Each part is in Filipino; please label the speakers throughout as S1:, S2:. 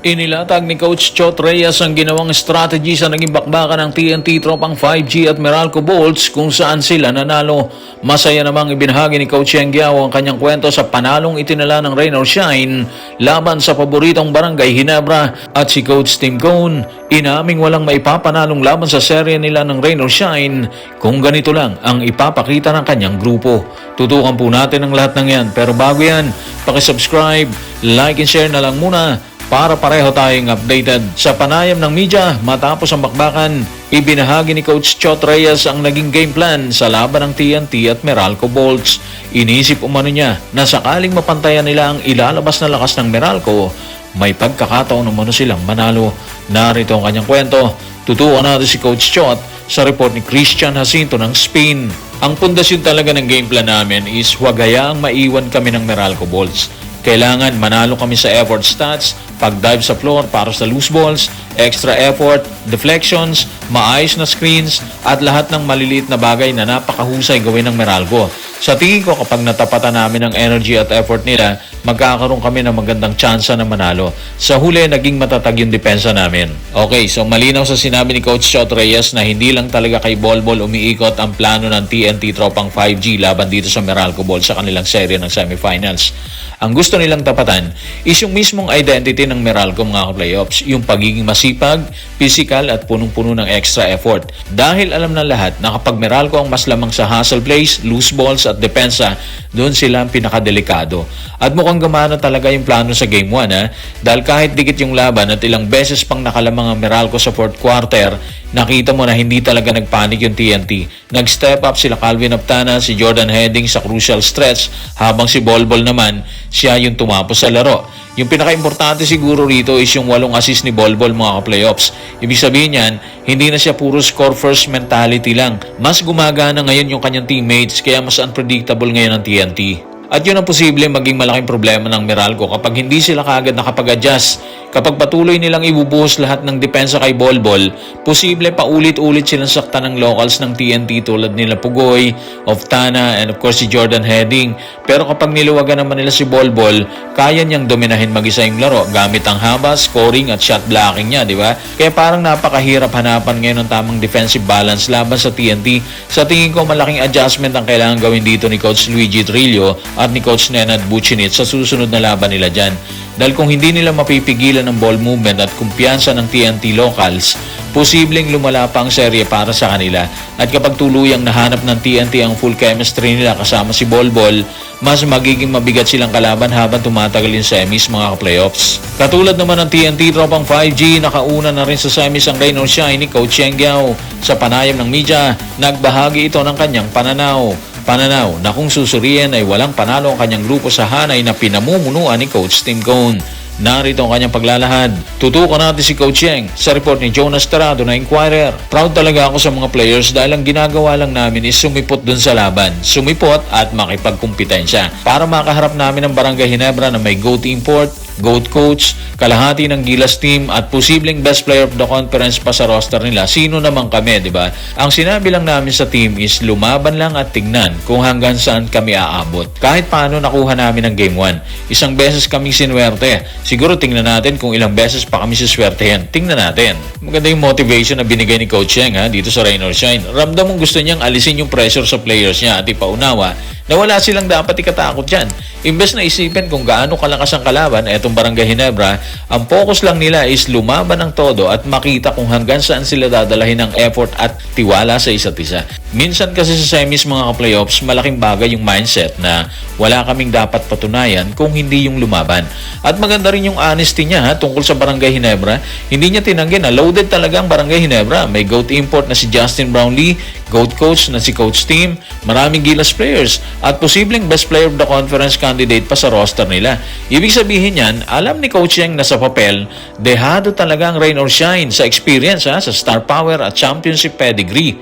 S1: Inilatag ni Coach Chot Reyes ang ginawang strategy sa naging bakbakan ng TNT Tropang 5G at Meralco Bolts kung saan sila nanalo. Masaya namang ibinahagi ni Coach Yeng Giao ang kanyang kwento sa panalong itinala ng Rain or Shine laban sa paboritong Barangay Ginebra at si Coach Tim Cone. Inaming walang maipapanalong laban sa serye nila ng Rain or Shine kung ganito lang ang ipapakita ng kanyang grupo. Tutukan po natin ang lahat ng yan, pero bago yan, pakisubscribe, like and share na lang muna para pareho tayong updated. Sa panayam ng media matapos ang bakbakan, ibinahagi ni Coach Chot Reyes ang naging game plan sa laban ng TNT at Meralco Bolts. Inisip umano niya na sakaling mapantayan nila ang ilalabas na lakas ng Meralco, may pagkakataon umano silang manalo. Narito ang kanyang kwento. Tutukan natin si Coach Chot sa report ni Christian Jacinto ng Spain. Ang pundasyon talaga ng game plan namin is huwag hayaang maiwan kami ng Meralco Bolts. Kailangan manalo kami sa effort stats, pag-dive sa floor para sa loose balls, extra effort, deflections, maayos na screens, at lahat ng maliliit na bagay na napakahusay gawin ng Meralco. Sa tingin ko kapag natapatan namin ang energy at effort nila, magkakaroon kami ng magandang tsansa na manalo. Sa huli, naging matatag yung depensa namin. Okay, so malinaw sa sinabi ni Coach Chot Reyes na hindi lang talaga kay Bolbol umiikot ang plano ng TNT Tropang 5G laban dito sa Meralco Bolts sa kanilang serye ng semifinals. Ang gusto nilang tapatan is yung mismong identity ng Meralco mga playoffs, yung pagiging masipag, physical at punong-puno ng extra effort. Dahil alam na lahat na kapag Meralco ang mas lamang sa hustle plays, loose balls at depensa, doon sila ang pinakadelikado. At mukhang gumana talaga yung plano sa Game 1 dahil kahit dikit yung laban at ilang beses pang nakalamang ang Meralco sa fourth quarter, nakita mo na hindi talaga nagpanik yung TNT. Nag-step up sila Calvin Aptana, si Jordan Heading sa crucial stretch, habang si Bolbol naman, siya yung tumapos sa laro. Yung pinaka-importante siguro rito is yung 8 assist ni Bolbol mga playoffs. Ibig sabihin yan, hindi na siya puro score first mentality lang. Mas gumagana ngayon yung kanyang teammates, kaya mas unpredictable ngayon ang TNT. At yun ang posible maging malaking problema ng Meralco kapag hindi sila kaagad nakapag-adjust. Kapag patuloy nilang ibubuhos lahat ng depensa kay Bolbol, posible pa ulit-ulit silang saktan ng locals ng TNT tulad nila Pugoy, Oftana, and of course si Jordan Heading. Pero kapag niluwagan naman nila si Bolbol, kaya niyang dominahin mag-isa yung laro gamit ang haba, scoring at shot blocking niya, di ba? Kaya parang napakahirap hanapan ngayon ng tamang defensive balance laban sa TNT. Sa tingin ko malaking adjustment ang kailangan gawin dito ni Coach Luigi Trillo at ni Coach Nenad Buccinit sa susunod na laban nila dyan. Dahil kung hindi nila mapipigilan ang ball movement at kumpiyansa ng TNT locals, posibleng lumala pa ang serye para sa kanila. At kapag tuluyang nahanap ng TNT ang full chemistry nila kasama si Bolbol, mas magiging mabigat silang kalaban habang tumatagal yung semis mga playoffs. Katulad naman ng TNT Tropang 5G, nakauna na rin sa semis ang Rain or Shine ni Coach Yeng Giao. Sa panayam ng media, nagbahagi ito ng kanyang pananaw na kung susuriin ay walang panalo ang kanyang grupo sa hanay na pinamumunuan ni Coach Tim Cone. Narito ang kanyang paglalahad. Tutukan natin si Coach Yeng sa report ni Jonas Tarado na Inquirer. Proud talaga ako sa mga players dahil ang ginagawa lang namin is sumipot dun sa laban. Sumipot at makipagkumpetensya para makaharap namin ang Barangay Ginebra na may GOAT import, GOAT coach, kalahati ng Gilas team at posibleng best player of the conference pa sa roster nila. Sino naman kami, di ba? Ang sinabi lang namin sa team is lumaban lang at tignan kung hanggang saan kami aabot. Kahit paano nakuha namin ang Game 1. Isang beses kaming sinwerte. Siguro tingnan natin kung ilang beses pa kami siswertehin. Tingnan natin. Maganda yung motivation na binigay ni Coach Yeng dito sa Rain or Shine. Ramdam mong gusto niyang alisin yung pressure sa players niya at ipaunawa na wala silang dapat ikatakot dyan. Imbes na isipin kung gaano kalakas ang kalaban, etong Barangay Ginebra, ang focus lang nila is lumaban ng todo at makita kung hanggang saan sila dadalahin ng effort at tiwala sa isa't isa. Minsan kasi sa semis mga playoffs, malaking bagay yung mindset na wala kaming dapat patunayan kung hindi yung lumaban. At maganda rin yung honesty niya tungkol sa Barangay Ginebra. Hindi niya tinanggi na loaded talaga ang Barangay Ginebra. May GOAT import na si Justin Brownlee, GOAT coach na si Coach Tim, maraming Gilas players, at posibleng best player of the conference candidate pa sa roster nila. Ibig sabihin yan, alam ni Coach Yeng na sa papel, dehado talaga ang Rain or Shine sa experience, sa star power at championship pedigree.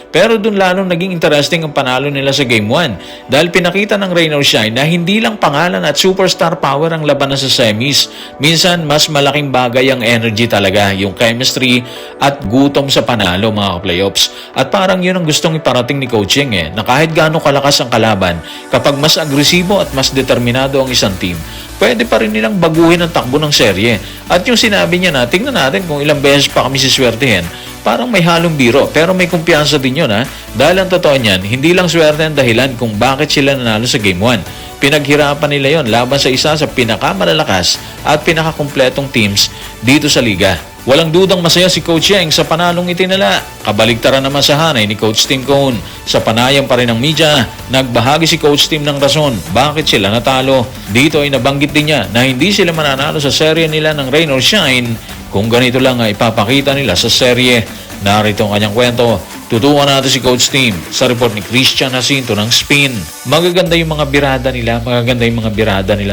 S1: Pero dun lalong naging interesting ang panalo nila sa Game 1 dahil pinakita ng Rain or Shine na hindi lang pangalan at superstar power ang labanan sa semis. Minsan, mas malaking bagay ang energy talaga, yung chemistry at gutom sa panalo mga ka-playoffs. At parang yun ang gustong iparating ni Coach Yeng na kahit gaano kalakas ang kalaban, kapag mas agresibo at mas determinado ang isang team, pwede pa rin nilang baguhin ang takbo ng serye. At yung sinabi niya na, tingnan natin kung ilang beses pa kami siswertehin, parang may halong biro, pero may kumpiyansa din yun dahil ang totoo niyan, hindi lang swerte ang dahilan kung bakit sila nanalo sa Game 1. Pinaghirapan nila yon laban sa isa sa pinakamalalakas at pinakakumpletong teams dito sa liga. Walang dudang masaya si Coach Yeng sa panalong itinala. Kabaligtaran naman sa hanay ni Coach Tim Cone. Sa panayam pa rin ng media, nagbahagi si Coach Tim ng rason bakit sila natalo. Dito ay nabanggit din niya na hindi sila mananalo sa serye nila ng Rain or Shine kung ganito lang ang ipapakita nila sa serye. Narito ang kanyang kwento. Tutukan natin si Coach Tim sa report ni Christian Jacinto ng Spin. Magaganda yung mga birada nila,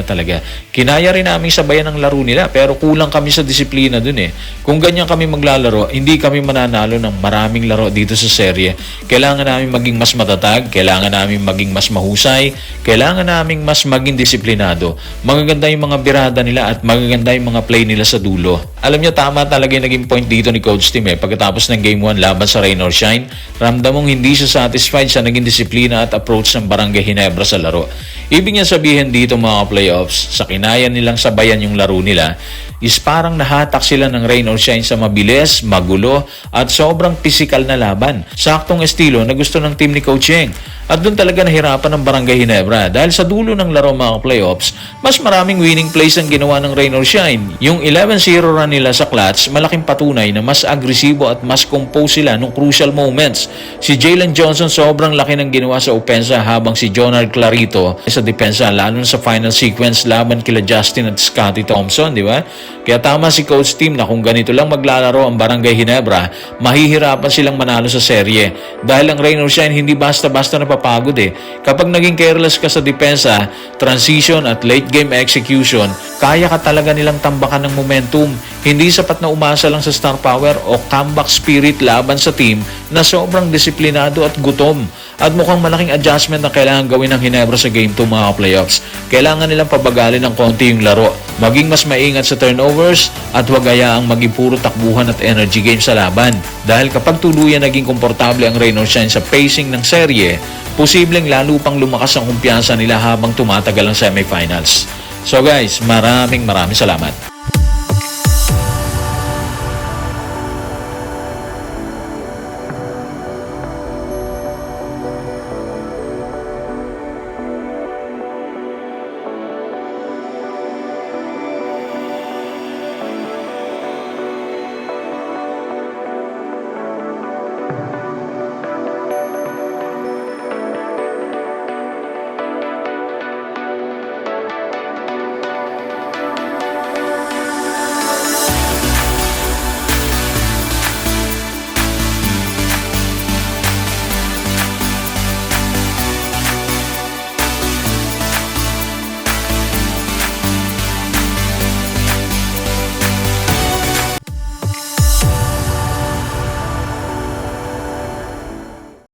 S1: talaga. Kinaya rin namin sabayan ang laro nila pero kulang kami sa disiplina dun Kung ganyan kami maglalaro, hindi kami mananalo ng maraming laro dito sa serye. Kailangan namin maging mas matatag, kailangan namin maging mas mahusay, kailangan namin mas maging disiplinado. Magaganda yung mga birada nila at magaganda yung mga play nila sa dulo. Alam niyo, tama talaga yung naging point dito ni Coach Tim pagkatapos ng Game 1 laban sa Rain or Shine. Ramdam mong hindi siya satisfied sa naging disiplina at approach ng Barangay Ginebra sa laro. Ibig niya sabihin dito mga playoffs, sa kinaya nilang sabayan yung laro nila, is parang nahatak sila ng Rain or Shine sa mabilis, magulo, at sobrang pisikal na laban. Saktong estilo na gusto ng team ni Coach Yeng. At doon talaga nahirapan ng Barangay Ginebra dahil sa dulo ng laro mga playoffs, mas maraming winning plays ang ginawa ng Rain or Shine. Yung 11-0 run nila sa clutch, malaking patunay na mas agresibo at mas compose sila nung crucial moments. Si Jalen Johnson sobrang laki ng ginawa sa opensa habang si Jonard Clarito sa depensa, lalo na sa final sequence laban kila Justin at Scottie Thompson, di ba? Kaya tama si Coach Tim na kung ganito lang maglalaro ang Barangay Ginebra, mahihirapan silang manalo sa serye. Dahil ang Rain or Shine hindi basta-basta napapagod Kapag naging careless ka sa depensa, transition at late game execution, kaya ka talaga nilang tambakan ng momentum. Hindi sapat na umasa lang sa star power o comeback spirit laban sa team na sobrang disiplinado at gutom. At mukhang malaking adjustment na kailangan gawin ng Ginebra sa Game 2 mga playoffs. Kailangan nilang pabagalin ng konti yung laro, maging mas maingat sa turnovers at huwag hayaang maging puro takbuhan at energy game sa laban. Dahil kapag tuluyan naging komportable ang Rain or Shine sa pacing ng serye, posibleng lalo pang lumakas ang kumpiyansa nila habang tumatagal ang semifinals. So guys, maraming salamat.